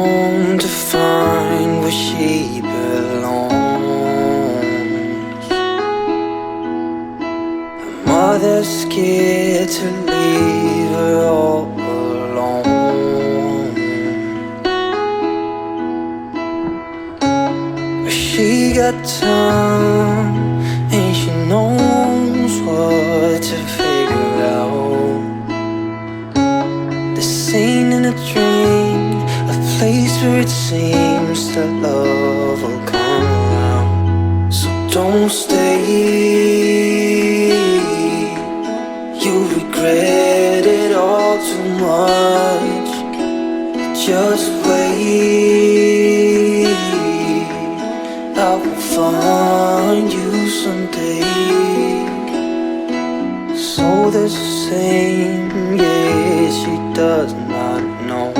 home to find where she belongs. Her mother's scared to leave her all alone, but she got time and she knows what to figure out. This ain't in a dream, a place where it seems that love will come around. So don't stay, you'll regret it all too much. Just wait, I will find you someday. So the same, yeah, she does not know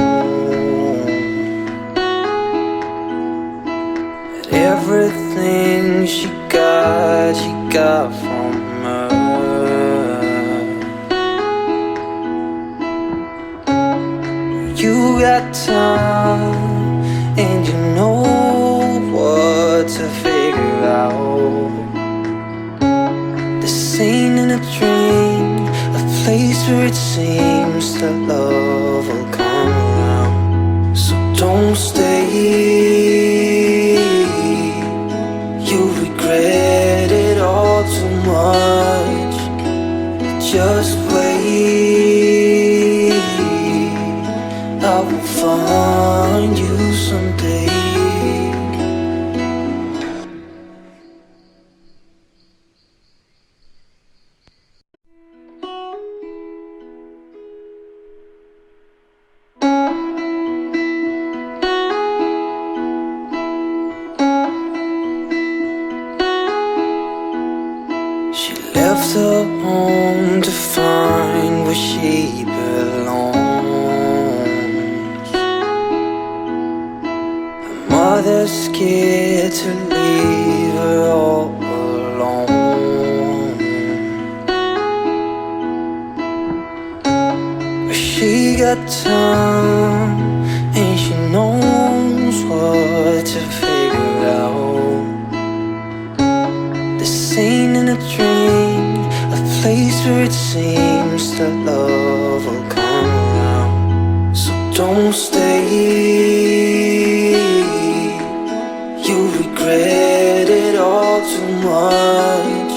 that everything she got from her. You got time and you know what to figure out. This ain't in a dream, a place where it seems that love will come around. So don't stay, you'll regret it all too much. Just wait, I will find you someday. She left her home to find where she belongs. Her mother's scared to leave her all alone, but she got time and she knows what to figure out. This ain't in a dream, a place where it seems that love will come around. So don't stay, you'll regret it all too much.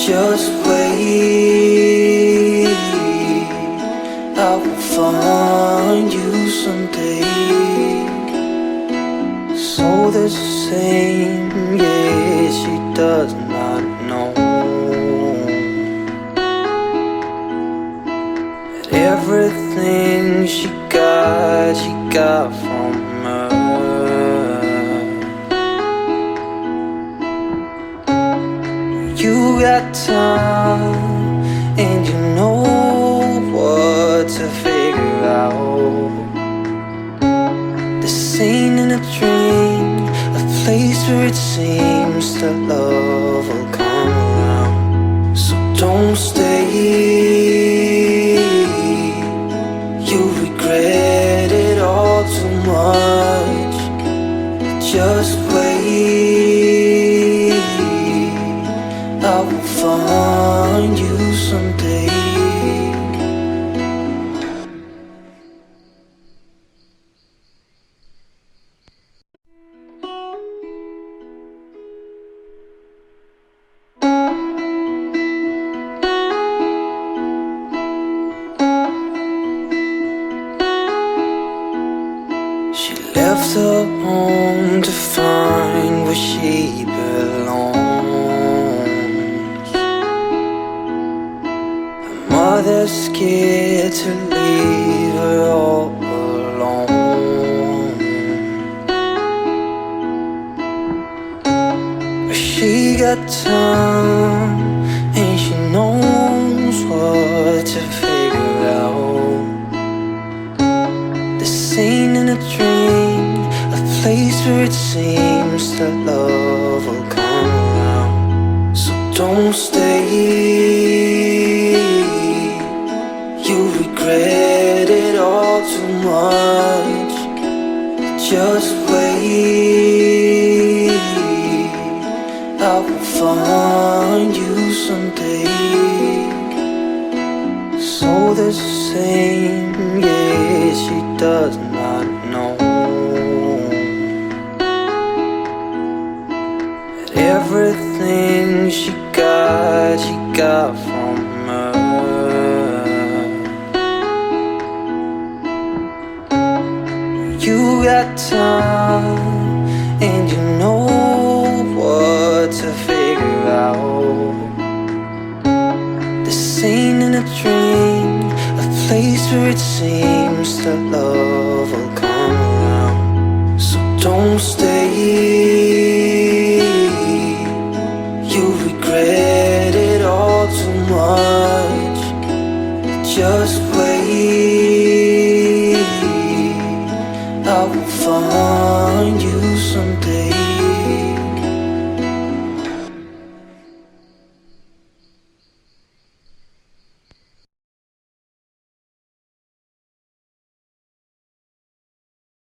Just wait, I will find you someday. So the same, yeah, she does not know that everything she got from her. You got time and you know what to figure out. This ain't in a dream, a place where it seems that love will come around. So don't stay, you'll regret it all too much. Just wait, I will find you someday. She left her home to find where she belongs. Her mother's scared to leave her all alone, but she got time and she knows what to figure out. This ain't in a dream, a place where it seems that love will come around. So don't stay, you'll regret it all too much. Just wait, I will find you someday. So the same, yeah, she does not know that everything she got from her. You got time and you know what to figure out. This ain't in a dream, a place where it seems that love will come around. So don't stay, you regret it all too much. Just wait, I will find